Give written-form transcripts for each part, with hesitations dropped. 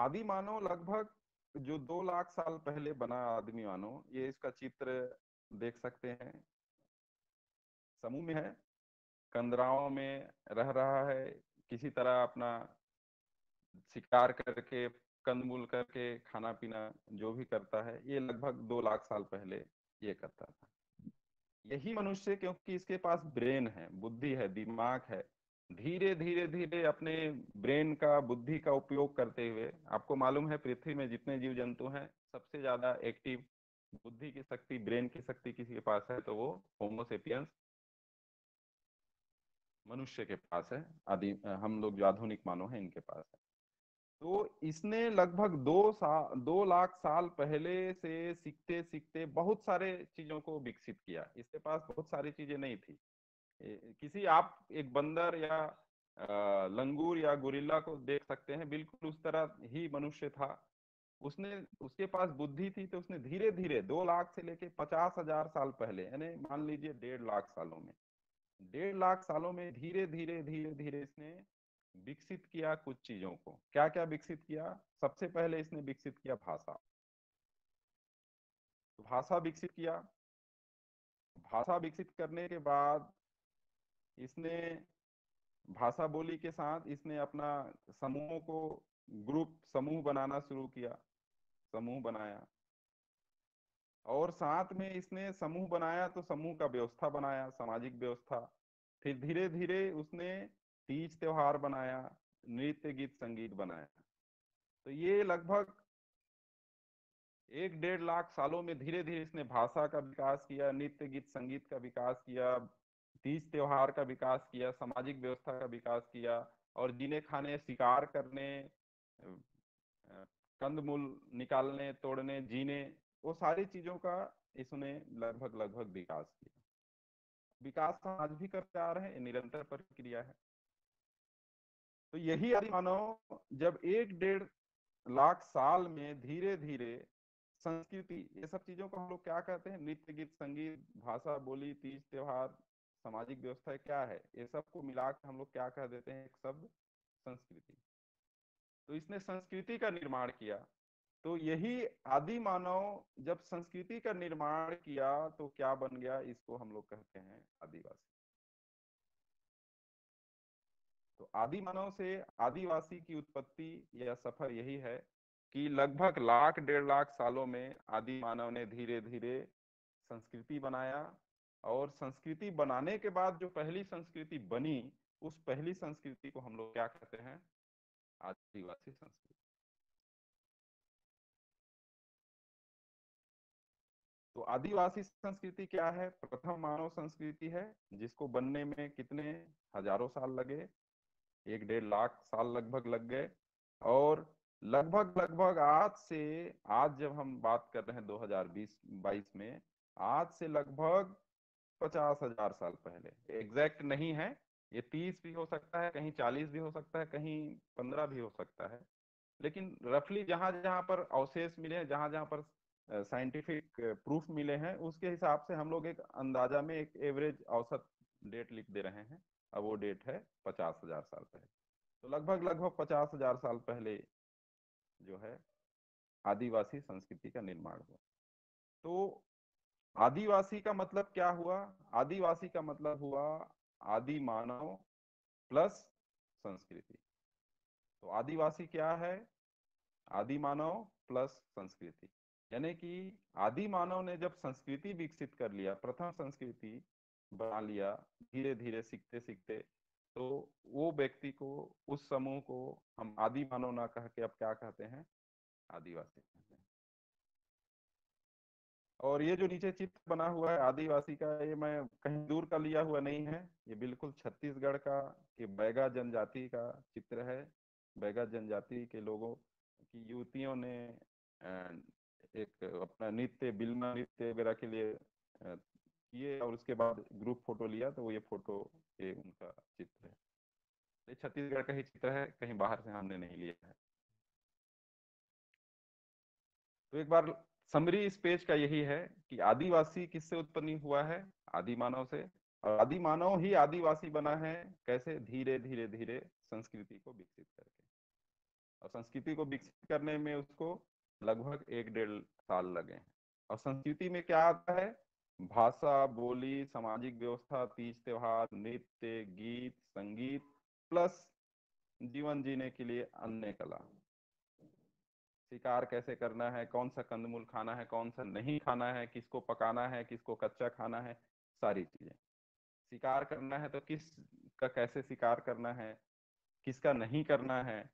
आदि मानव लगभग जो 2 लाख साल पहले बना आदमी मानव, ये इसका चित्र देख सकते हैं। समूह में है, कंदराओं में रह रहा है, किसी तरह अपना शिकार करके, कंदमूल करके, खाना पीना जो भी करता है, ये लगभग 2 लाख साल पहले ये करता था। यही मनुष्य, क्योंकि इसके पास ब्रेन है, बुद्धि है, दिमाग है, धीरे धीरे धीरे अपने ब्रेन का, बुद्धि का उपयोग करते हुए, आपको मालूम है पृथ्वी में जितने जीव जंतु हैं, सबसे ज्यादा एक्टिव बुद्धि की शक्ति, ब्रेन की शक्ति किसी के पास है तो वो होमोसेपियंस मनुष्य के पास है। आदि हम लोग जो आधुनिक मानव हैं इनके पास है। तो इसने लगभग 2 लाख साल पहले से सीखते सीखते बहुत सारे चीजों को विकसित किया। इसके पास बहुत सारी चीजें नहीं थी। किसी आप एक बंदर या लंगूर या गोरिल्ला को देख सकते हैं, बिल्कुल उस तरह ही मनुष्य था। उसने, उसके पास बुद्धि थी, तो उसने धीरे धीरे 2 लाख से लेके 50,000 साल पहले, यानी मान लीजिए 1.5 लाख सालों में, 1.5 लाख सालों में धीरे धीरे धीरे धीरे इसने विकसित किया कुछ चीजों को। क्या क्या विकसित किया? सबसे पहले इसने विकसित किया भाषा। भाषा विकसित किया। भाषा विकसित करने के बाद इसने भाषा बोली के साथ इसने अपना समूहों को, ग्रुप समूह बनाना शुरू किया, समूह बनाया। और साथ में इसने समूह बनाया तो समूह का व्यवस्था बनाया, सामाजिक व्यवस्था। फिर धीरे धीरे उसने तीज त्योहार बनाया, नृत्य गीत संगीत बनाया। तो ये लगभग 1-1.5 लाख सालों में धीरे धीरे इसने भाषा का विकास किया, नृत्य गीत संगीत का विकास किया, तीज त्योहार का विकास किया, सामाजिक व्यवस्था का विकास किया, और जीने खाने, शिकार करने, कंदमूल निकालने, तोड़ने, जीने, वो सारी चीजों का इसने लगभग लगभग विकास किया। विकास हम आज भी करते आ रहे हैं, निरंतर प्रक्रिया है। तो यही आदि मानव जब 1-1.5 लाख साल में धीरे धीरे संस्कृति, ये सब चीजों को हम लोग क्या कहते हैं, नृत्य गीत संगीत, भाषा बोली, तीज त्योहार, सामाजिक व्यवस्था क्या है, ये सबको मिला के हम लोग क्या कह देते हैं, एक शब्द संस्कृति। तो इसने संस्कृति का निर्माण किया। तो यही आदि मानव जब संस्कृति का निर्माण किया तो क्या बन गया, इसको हम लोग कहते हैं आदिवासी। तो आदि मानव से आदिवासी की उत्पत्ति या सफर यही है कि लगभग 1,00,000-1.5 लाख सालों में आदि मानव ने धीरे धीरे संस्कृति बनाया। और संस्कृति बनाने के बाद जो पहली संस्कृति बनी, उस पहली संस्कृति को हम लोग क्या कहते हैं, आदिवासी संस्कृति। तो आदिवासी संस्कृति क्या है? प्रथम मानव संस्कृति है, जिसको बनने में कितने हजारों साल लगे, 1-1.5 लाख साल लगभग लग गए। और लगभग लगभग आज से, आज जब हम बात कर रहे हैं 2020-22 में, आज से लगभग 50,000 साल पहले, एग्जैक्ट नहीं है, ये 30 भी हो सकता है, कहीं 40 भी हो सकता है, कहीं 15 भी हो सकता है, लेकिन रफली जहां जहां पर अवशेष मिले हैं, जहां जहां पर साइंटिफिक प्रूफ मिले हैं, उसके हिसाब से हम लोग एक अंदाजा में एक एवरेज औसत डेट लिख दे रहे हैं। अब वो डेट है 50,000 साल पहले। तो लगभग लगभग 50,000 साल पहले जो है आदिवासी संस्कृति का निर्माण हुआ। तो आदिवासी का मतलब क्या हुआ? आदिवासी का मतलब हुआ आदि मानव प्लस संस्कृति। तो आदिवासी क्या है? आदि मानव प्लस संस्कृति। यानी कि आदि मानव ने जब संस्कृति विकसित कर लिया, प्रथम संस्कृति बना लिया, धीरे धीरे सीखते सीखते, तो वो व्यक्ति को, उस समूह को हम आदि मानव ना कह के अब क्या कहते हैं, आदिवासी कहते हैं। और ये जो नीचे चित्र बना हुआ है आदिवासी का, ये मैं कहीं दूर का लिया हुआ नहीं है, ये बिल्कुल छत्तीसगढ़ का, कि बैगा जनजाति का चित्र है। बैगा जनजाति के लोगों की युवतियों ने एक अपना नृत्य, बिलमा नृत्य वगैरह के लिए किए, और उसके बाद ग्रुप फोटो लिया, तो वो ये फोटो, ये उनका चित्र है। ये छत्तीसगढ़ का ही चित्र है, कहीं बाहर से हमने नहीं लिया है। तो एक बार समरी इस पेज का यही है कि आदिवासी किससे उत्पन्न हुआ है? आदि मानव से। और आदि मानव ही आदिवासी बना है, कैसे? धीरे धीरे धीरे संस्कृति को विकसित करके। और और संस्कृति को विकसित करने में उसको लगभग 1-1.5 साल लगे हैं। और संस्कृति में क्या आता है? भाषा, बोली, सामाजिक व्यवस्था, तीज त्योहार, नृत्य, गीत, संगीत, प्लस जीवन जीने के लिए अन्य कला। शिकार कैसे करना है, कौन सा कंदमूल खाना है, कौन सा नहीं खाना है, किसको पकाना है, किसको कच्चा खाना है, सारी चीजें। शिकार करना है तो किस का कैसे शिकार करना है, किसका नहीं करना है,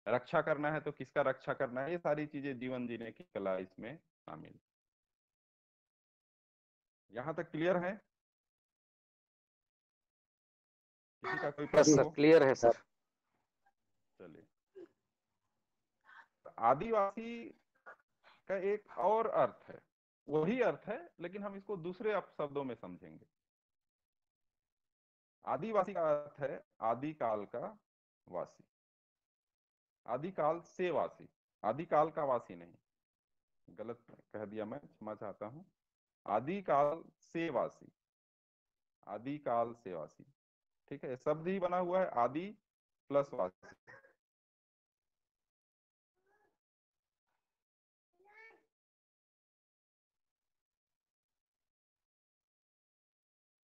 रक्षा करना है तो किसका रक्षा करना है, ये सारी चीजें जीवन जीने की कला इसमें शामिल। यहाँ तक क्लियर है? किसी का कोई प्रश्न सर हो? क्लियर है सर। चलिए, आदिवासी का एक और अर्थ है, वही अर्थ है लेकिन हम इसको दूसरे शब्दों में समझेंगे। आदिवासी का अर्थ है आदिकाल का वासी, आदिकाल से वासी, आदिकाल का वासी नहीं, गलत कह दिया मैं, क्षमा चाहता हूं। आदिकाल से वासी, आदिकाल से वासी, ठीक है, शब्द ही बना हुआ है आदि प्लस वासी।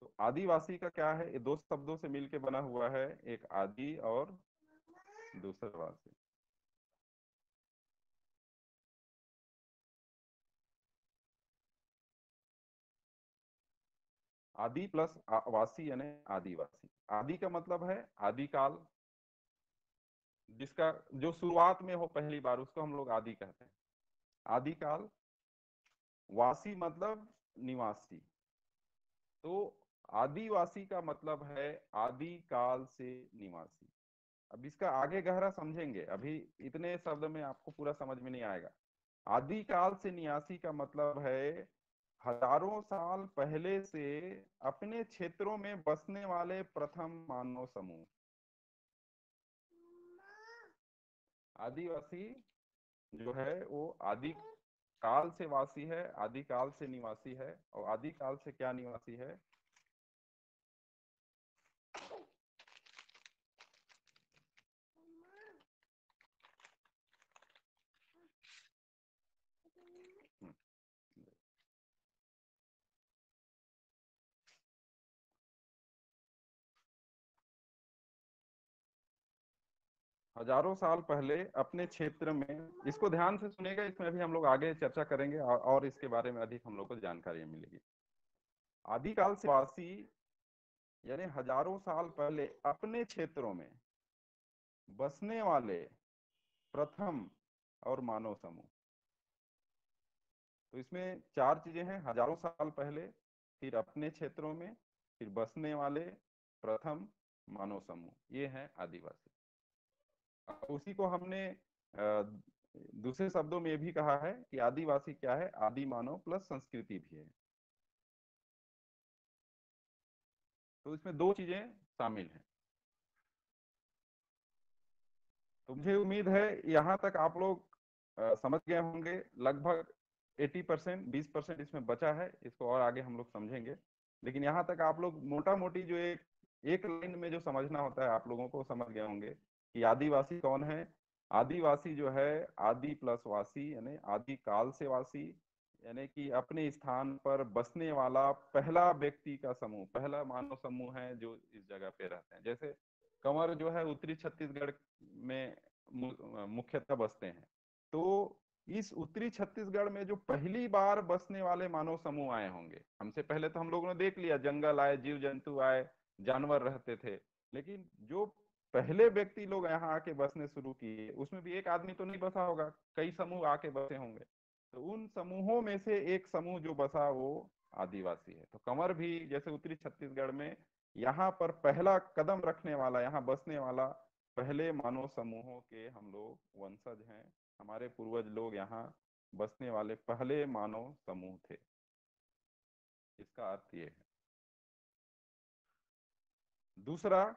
तो आदिवासी का क्या है? ये दो शब्दों से मिलके बना हुआ है, एक आदि और दूसरा वासी। आदि प्लस वासी यानी आदिवासी। आदि का मतलब है आदिकाल, जिसका जो शुरुआत में हो पहली बार, उसको हम लोग आदि कहते हैं, आदिकाल। वासी मतलब निवासी, तो आदिवासी का मतलब है आदिकाल से निवासी। अब इसका आगे गहरा समझेंगे, अभी इतने शब्द में आपको पूरा समझ में नहीं आएगा। आदिकाल से निवासी का मतलब है हजारों साल पहले से अपने क्षेत्रों में बसने वाले प्रथम मानव समूह। आदिवासी जो है वो आदि काल से वासी है, आदिकाल से निवासी है। और आदिकाल से क्या निवासी है? हजारों साल पहले अपने क्षेत्र में, इसको ध्यान से सुनेगा, इसमें अभी हम लोग आगे चर्चा करेंगे और इसके बारे में अधिक हम लोग को जानकारी मिलेगी। आदिकाल से वासी यानी हजारों साल पहले अपने क्षेत्रों में बसने वाले प्रथम और मानव समूह। तो इसमें चार चीजें हैं: हजारों साल पहले, फिर अपने क्षेत्रों में, फिर बसने वाले प्रथम मानव समूह, ये है आदिवासी। उसी को हमने दूसरे शब्दों में ये भी कहा है कि आदिवासी क्या है? आदि मानव प्लस संस्कृति भी है। तो इसमें दो चीजें शामिल हैं। तो मुझे उम्मीद है यहाँ तक आप लोग समझ गए होंगे लगभग 80%। 20% इसमें बचा है, इसको और आगे हम लोग समझेंगे। लेकिन यहाँ तक आप लोग मोटा मोटी जो एक लाइन में जो समझना होता है आप लोगों को समझ गए होंगे कि आदिवासी कौन है। आदिवासी जो है आदि प्लस वासी यानी आदि काल से वासी, यानी कि अपने स्थान पर बसने वाला पहला व्यक्ति का समूह, पहला मानव समूह है जो इस जगह पे रहते हैं। जैसे कंवर जो है उत्तरी छत्तीसगढ़ में मुख्यतः बसते हैं। तो इस उत्तरी छत्तीसगढ़ में जो पहली बार बसने वाले मानव समूह आए होंगे, हमसे पहले तो हम लोगों ने देख लिया, जंगल आए, जीव जंतु आए, जानवर रहते थे, लेकिन जो पहले व्यक्ति लोग यहाँ आके बसने शुरू किए, उसमें भी एक आदमी तो नहीं बसा होगा, कई समूह आके बसे होंगे। तो उन समूहों में से एक समूह जो बसा वो आदिवासी है। तो कंवर भी जैसे उत्तरी छत्तीसगढ़ में यहाँ पर पहला कदम रखने वाला, यहाँ बसने वाला पहले मानव समूहों के हम लोग वंशज हैं। हमारे पूर्वज लोग यहाँ बसने वाले पहले मानव समूह थे, इसका अर्थ ये है। दूसरा,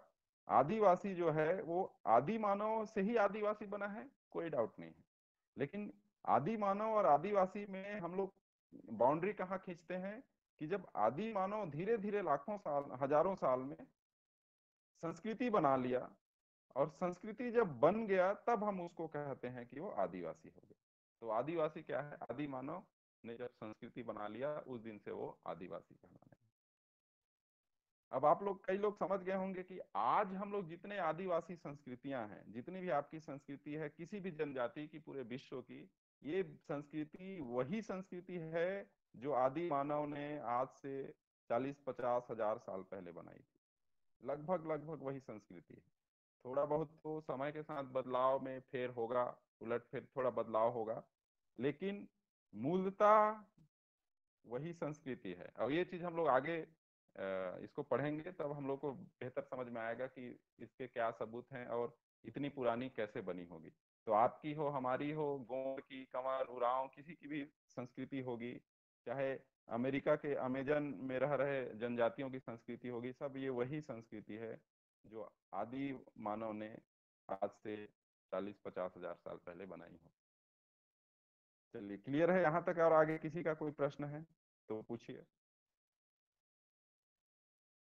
आदिवासी जो है वो आदि मानव से ही आदिवासी बना है, कोई डाउट नहीं है। लेकिन आदि मानव और आदिवासी में हम लोग बाउंड्री कहाँ खींचते हैं कि जब आदि मानव धीरे धीरे लाखों साल, हजारों साल में संस्कृति बना लिया और संस्कृति जब बन गया तब हम उसको कहते हैं कि वो आदिवासी हो गए। तो आदिवासी क्या है? आदि मानव ने जब संस्कृति बना लिया उस दिन से वो आदिवासी कहलाने। अब आप लोग, कई लोग समझ गए होंगे कि आज हम लोग जितने आदिवासी संस्कृतियां हैं, जितनी भी आपकी संस्कृति है किसी भी जनजाति की पूरे विश्व की, ये संस्कृति वही संस्कृति है जो आदि मानव ने आज से 40-50 हजार साल पहले बनाई थी। लगभग लगभग वही संस्कृति है। थोड़ा बहुत तो समय के साथ बदलाव में फेर होगा, उलट फेर थोड़ा बदलाव होगा, लेकिन मूलतः वही संस्कृति है। और ये चीज हम लोग आगे इसको पढ़ेंगे तब हम लोग को बेहतर समझ में आएगा कि इसके क्या सबूत हैं और इतनी पुरानी कैसे बनी होगी। तो आपकी हो, हमारी हो, गोंड की, कंवर, उरांव, किसी की भी संस्कृति होगी, चाहे अमेरिका के अमेजन में रह रहे जनजातियों की संस्कृति होगी, सब ये वही संस्कृति है जो आदि मानव ने आज से 40-50 हजार साल पहले बनाई हो। चलिए, क्लियर है यहाँ तक? और आगे किसी का कोई प्रश्न है तो पूछिए।